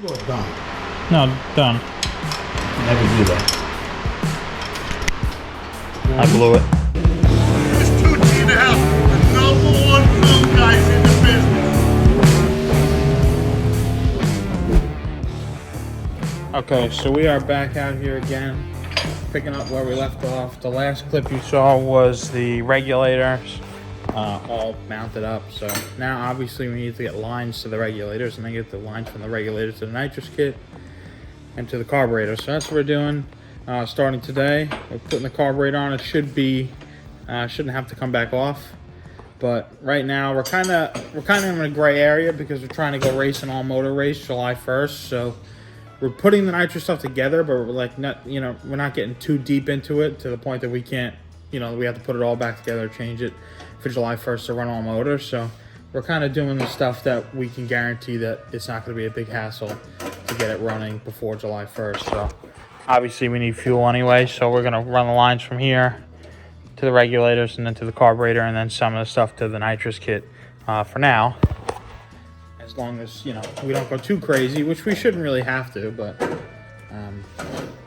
Well, done. No, done. Never do that. I blew it. This Tucci in the house, the #1 film guys in the business. Okay, so we are back out here again, picking up where we left off. The last clip you saw was the regulators all mounted up. So now obviously we need to get lines to the regulators and then get the lines from the regulators to the nitrous kit and to the carburetor. So that's what we're doing. Starting today, we're putting the carburetor on. It should be shouldn't have to come back off. But right now we're kind of in a gray area because we're trying to go race an all motor race July 1st. So we're putting the nitrous stuff together, but we're like not, we're not getting too deep into it to the point that we can't, we have to put it all back together, change it for July 1st to run all motors. So we're kind of doing the stuff that we can guarantee that it's not going to be a big hassle to get it running before July 1st. So obviously we need fuel anyway, so we're going to run the lines from here to the regulators and then to the carburetor and then some of the stuff to the nitrous kit for now. As long as, we don't go too crazy, which we shouldn't really have to, but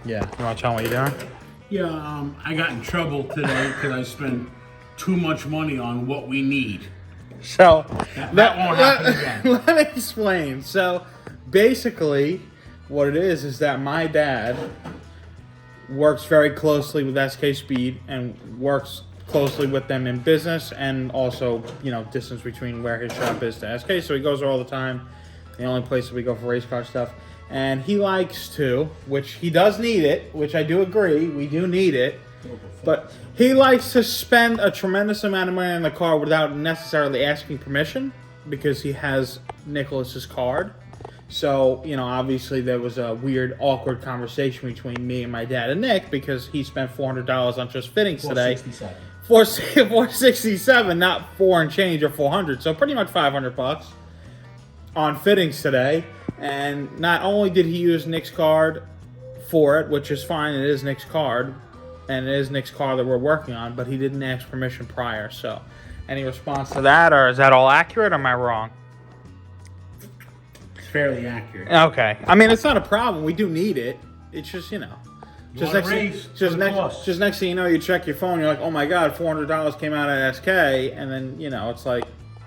yeah. You want to tell them what you're doing? Yeah, I got in trouble today because I spent too much money on what we need. So that won't happen again. Let me explain. So basically what it is that my dad works very closely with SK Speed and works closely with them in business and also, distance between where his shop is to SK. So he goes there all the time. The only place that we go for race car stuff. And he likes to, which he does need it, which I do agree, we do need it. But he likes to spend a tremendous amount of money on the car without necessarily asking permission because he has Nicholas's card. So, obviously there was a weird, awkward conversation between me and my dad and Nick because he spent $400 on just fittings today. $467, not 4 and change or 400. So pretty much $500 on fittings today. And not only did he use Nick's card for it, which is fine, it is Nick's card, and it is Nick's car that we're working on, but he didn't ask permission prior. So any response to that, or is that all accurate, or am I wrong? It's fairly accurate. Okay. I mean, it's not a problem. We do need it. It's just, Just next thing you know, you check your phone, you're like, oh my God, $400 came out at SK, and then, it's like,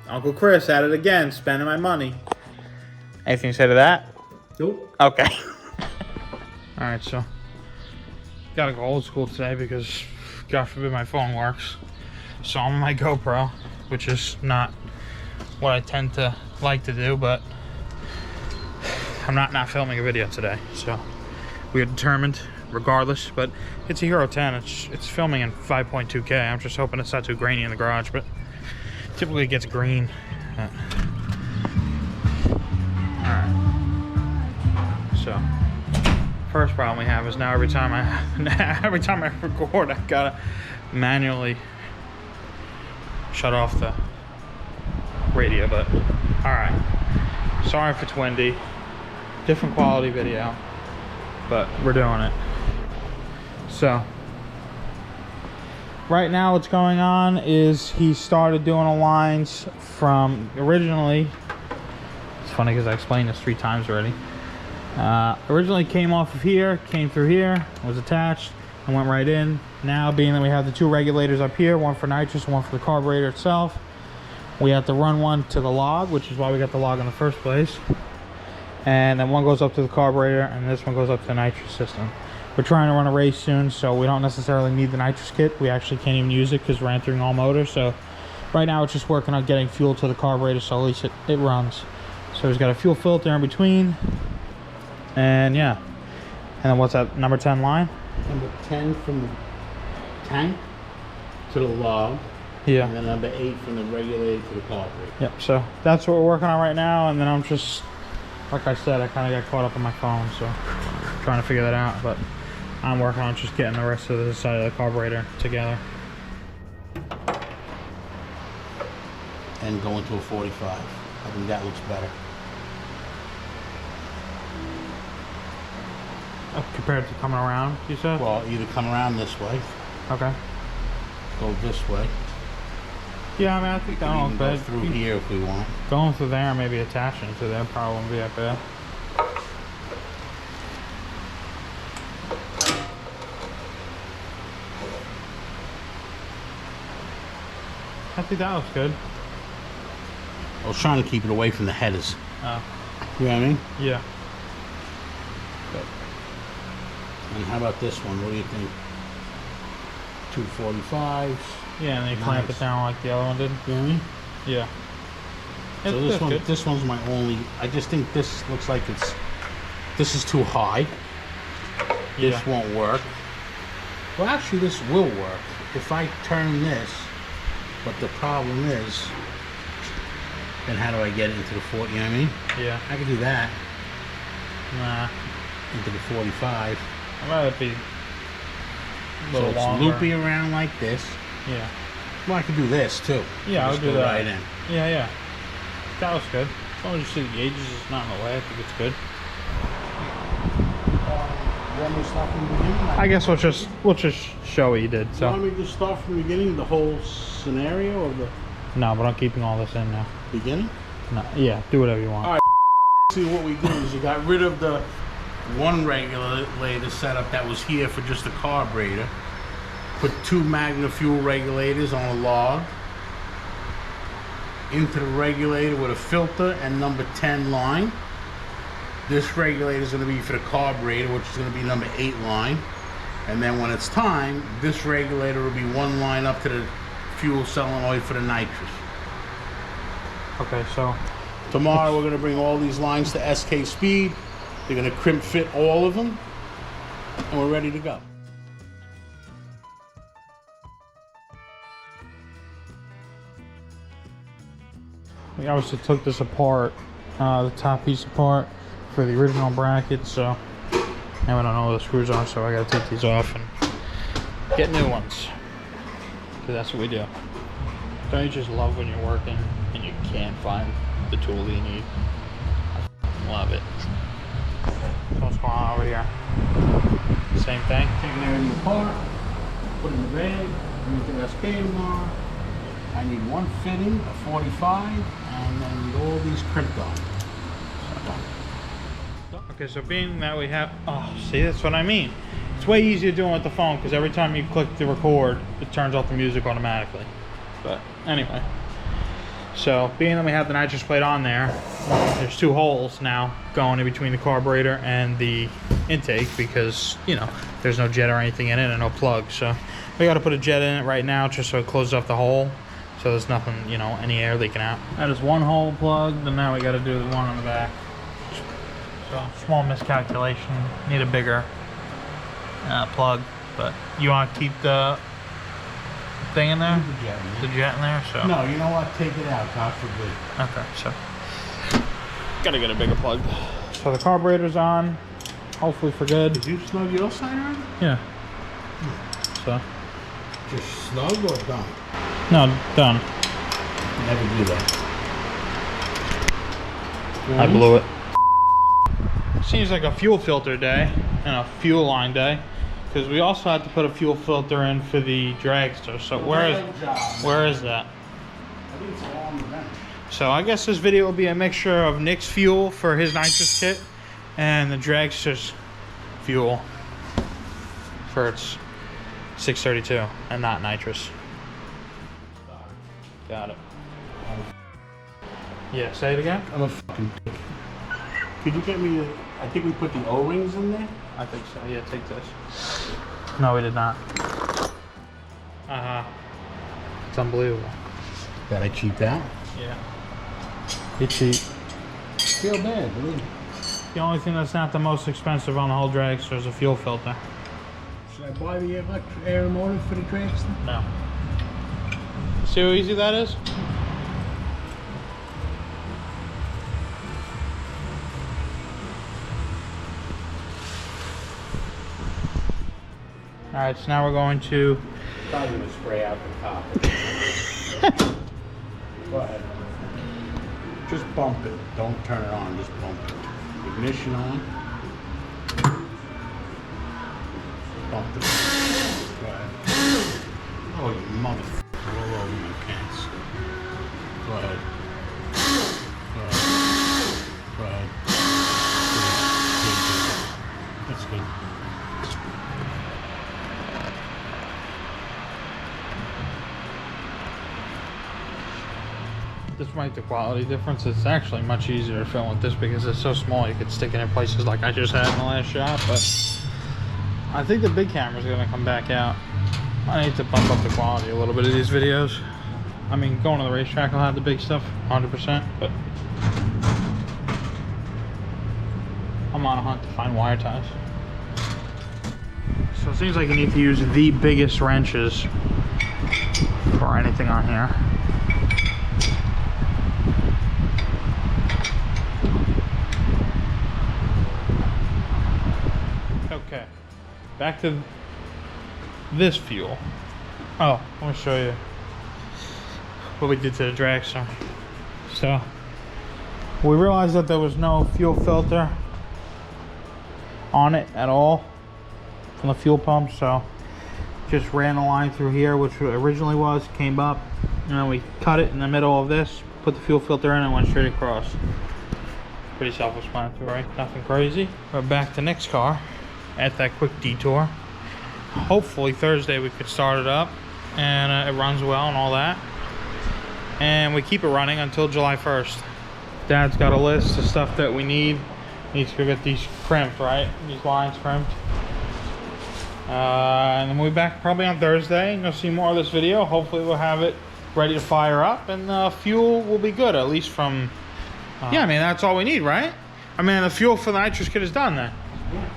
Uncle Chris at it again, spending my money. Anything to say to that? Nope. Okay. Alright, so gotta go old school today because God forbid my phone works. So I'm on my GoPro, which is not what I tend to like to do, but I'm not filming a video today. So we are determined regardless, but it's a Hero 10. It's filming in 5.2K. I'm just hoping it's not too grainy in the garage, but typically it gets green. Alright. So first problem we have is now every time I record, I gotta manually shut off the radio. But alright. Sorry if it's windy. Different quality video, but we're doing it. So right now what's going on is he started doing the lines from originally. It's funny because I explained this 3 times already. Originally came off of here, came through here, was attached, and went right in. Now, being that we have the 2 regulators up here, one for nitrous, one for the carburetor itself, we have to run one to the log, which is why we got the log in the first place. And then one goes up to the carburetor, and this one goes up to the nitrous system. We're trying to run a race soon, so we don't necessarily need the nitrous kit. We actually can't even use it because we're entering all motors. So right now it's just working on getting fuel to the carburetor, so at least it runs. So he's got a fuel filter in between. And yeah. And then what's that, number 10 line? Number 10 from the tank to the log. Yeah. And then number 8 from the regulator to the carburetor. Yep, so that's what we're working on right now. And then I'm just, like I said, I kind of got caught up on my phone, so trying to figure that out. But I'm working on just getting the rest of the side of the carburetor together. And going to a 45. I think that looks better. Compared to coming around, you said? Well, either come around this way, Okay. go this way. Yeah, I mean, I think We can go through here if we want. going through there, maybe attaching to there, probably won't be that bad. I think that looks good. I was trying to keep it away from the headers. Oh. You know what I mean? Yeah. And how about this one? What do you think? 245s. Yeah, and then you clamp it down like the other one did. You know what I mean? Yeah. So this one's my only. I just think this looks like this is too high. Yeah. This won't work. Well, actually, this will work if I turn this. But the problem is, then how do I get it into the 40? You know what I mean? Yeah. I can do that Nah. into the 45. I'd rather it be a So little it's longer. loopy around like this. Yeah. Well, I could do this too. Yeah, I'll Just do go that. right in. Yeah, yeah. That was good. As long as you see the gauges, it's not in the way. I think it's good. You want me to start from the beginning? I guess we'll just show what you did. You So want me to start from the beginning, the whole scenario of the no, but I'm keeping all this in now. beginning? No, yeah, do whatever you want. All right. See, what we did is you got rid of the one regulator setup that was here for just the carburetor. Put 2 Magna fuel regulators on a log into the regulator with a filter and number 10 line. This regulator is going to be for the carburetor, which is going to be number 8 line. And then when it's time, this regulator will be 1 line up to the fuel solenoid for the nitrous. Okay, so Tomorrow we're going to bring all these lines to SK speed. They're going to crimp fit all of them, and we're ready to go. we obviously took this apart, the top piece apart for the original bracket. So now we don't know where the screws are, so I got to take these off and get new ones. Because that's what we do. Don't you just love when you're working and you can't find the tool that you need? I love it. So what's going on over here? Same thing? Taking everything apart, put it in the bag, bring it to SK tomorrow. I need one fitting, a 45, and then need all these crimped on. Okay, so being that we have, oh, see, that's what I mean. It's way easier doing with the phone because every time you click to record, it turns off the music automatically. But anyway, so being that we have the nitrous plate on there, there's 2 holes now going in between the carburetor and the intake because, you know, there's no jet or anything in it and no plug. So we got to put a jet in it right now just so it closes off the hole. So there's nothing, you know, any air leaking out. That is 1 hole plugged, and now we got to do the one on the back. So small miscalculation. Need a bigger plug, but you want to keep the thing in there? The jet in there. So No, you know what? Take it out, God forbid. okay, so gotta get a bigger plug. So the carburetor's on, hopefully for good. Did you snug your side on? Yeah. So Just snug or done? no, done. Never do that. I blew it. Seems like a fuel filter day and a fuel line day, because we also had to put a fuel filter in for the Dragster. So where is that? I think it's along the bench. So I guess this video will be a mixture of Nick's fuel for his nitrous kit and the Dragster's fuel for its 632 and not nitrous. Got it. Yeah, say it again. I'm a fucking dick. Could you get me the, I think we put the O-rings in there? I think so. Yeah, take this. No, we did not. It's unbelievable. That I cheaped out? Yeah. You cheap. Feel bad, believe me. The only thing that's not the most expensive on the whole Dragster is a fuel filter. Should I buy the air motor for the Dragster? No. See how easy that is? Alright, so now we're going to... Probably gonna spray out the top. Go ahead. Just bump it. Don't turn it on, just bump it. Ignition on. Bump it. Go ahead. Oh, you motherfucker. Roll over my pants. Go ahead. Go ahead. Go ahead. Good. That's good. Despite the quality difference, it's actually much easier to film with this because it's so small. You could stick it in places like I just had in the last shot. But I think the big camera's gonna come back out. I need to bump up the quality a little bit of these videos. I mean, going to the racetrack, I'll have the big stuff, 100%. But I'm on a hunt to find wire ties. So it seems like you need to use the biggest wrenches for anything on here. Okay, back to this fuel. Oh, I want to show you what we did to the Dragster. So we realized that there was no fuel filter on it at all from the fuel pump, so just ran a line through here, which originally was, came up, and then we cut it in the middle of this, put the fuel filter in, and went straight across. Pretty self-explanatory, nothing crazy. We're back to Nick's car at that quick detour. Hopefully Thursday we could start it up and it runs well and all that, and we keep it running until July 1st. Dad's got a list of stuff that we need. Needs to go get these crimped, right? These lines crimped. And then we'll be back probably on Thursday and you'll see more of this video. Hopefully we'll have it ready to fire up and the fuel will be good, at least from yeah, I mean that's all we need, right? I mean the fuel for the nitrous kit is done then. Yeah.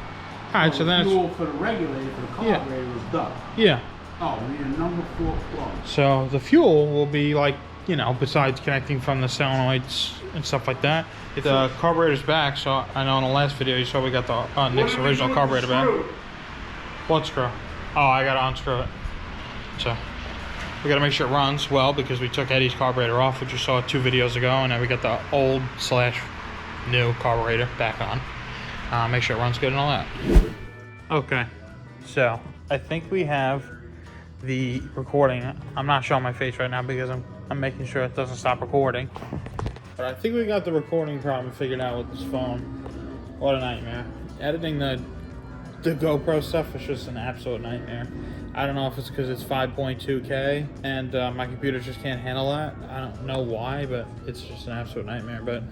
Alright, so then the fuel for the regulator for the carburetor was done. Yeah. Oh, we need a number 4 plug. So the fuel will be like, you know, besides connecting from the solenoids and stuff like that, the carburetor's back. So I know in the last video you saw we got the Nick's original carburetor back. What screw? Oh, I gotta unscrew it. So we gotta make sure it runs well because we took Eddie's carburetor off, which you saw 2 videos ago, and now we got the old / new carburetor back on. Make sure it runs good and all that. Okay, so I think we have the recording. I'm not showing my face right now because I'm making sure it doesn't stop recording. But I think we got the recording problem figured out with this phone. What a nightmare. Editing the GoPro stuff is just an absolute nightmare. I don't know if it's because it's 5.2K and my computer just can't handle that. I don't know why, but it's just an absolute nightmare. But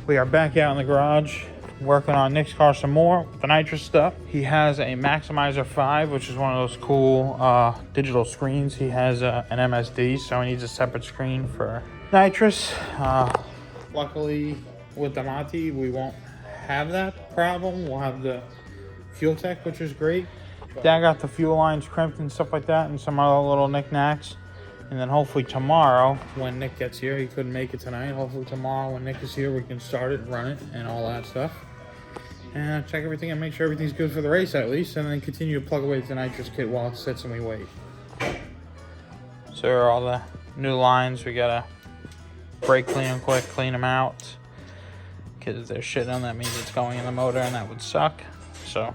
we are back out in the garage working on Nick's car some more with the nitrous stuff. He has a Maximizer 5, which is one of those cool digital screens. He has an MSD, so he needs a separate screen for nitrous. Luckily with the Monty we won't have that problem. We'll have the fuel tech, which is great. Dad got the fuel lines crimped and stuff like that and some other little knickknacks. And then hopefully tomorrow when Nick gets here, he couldn't make it tonight, hopefully tomorrow when Nick is here we can start it and run it and all that stuff. And check everything and make sure everything's good for the race at least, and then continue to plug away the nitrous kit while it sits and we wait. So here are all the new lines. We gotta brake clean them quick, clean them out. Because if there's shit on that means it's going in the motor and that would suck. So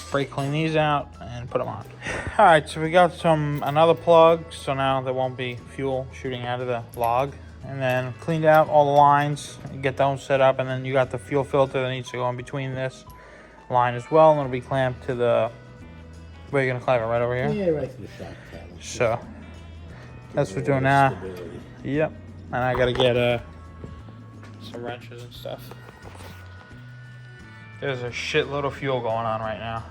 brake clean these out and put them on. All right, so we got another plug, so now there won't be fuel shooting out of the log. And then cleaned out all the lines, get those set up, and then you got the fuel filter that needs to go in between this line as well, and it'll be clamped to the, where are you gonna clamp it, right over here? Yeah, right to the shock paddle. So that's what we're doing now. Yep, and I gotta get some wrenches and stuff. There's a shitload of fuel going on right now.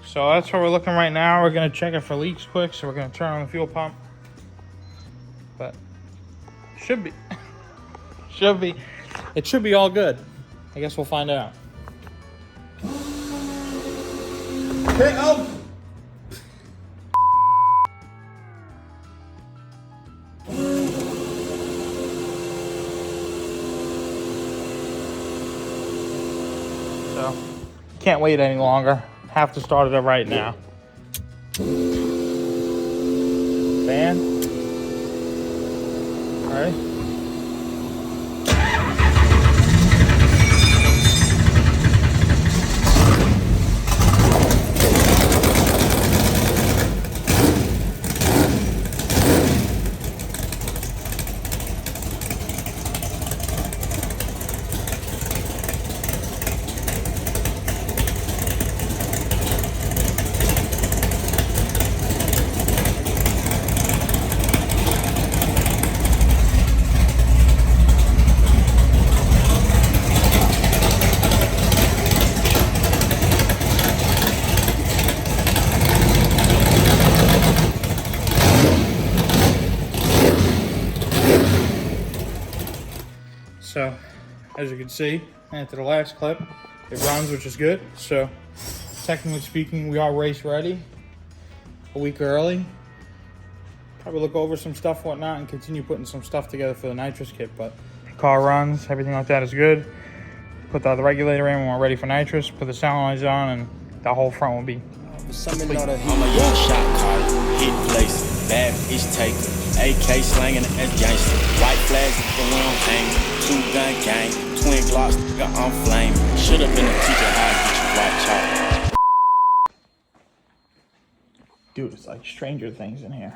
So that's what we're looking right now. We're gonna check it for leaks quick, so we're gonna turn on the fuel pump. But should be, it should be all good. I guess we'll find out. Okay, oh! So, can't wait any longer. Have to start it up right now. Fan. All right. as you can see, after the last clip, it runs, which is good. So, technically speaking, we are race ready. A week early. Probably look over some stuff, whatnot, and continue putting some stuff together for the nitrous kit. But the car runs, everything like that is good. Put the regulator in when we're ready for nitrous. Put the sound lines on, and the whole front will be. I'm a young shot caller, hit place, bad bitch taker, AK slanging as gangster, white flags around hanging, 2-gun gang, twin glocks, nigga, I'm flaming. Should've been a teacher, how I get you white chalk. Dude, it's like Stranger Things in here.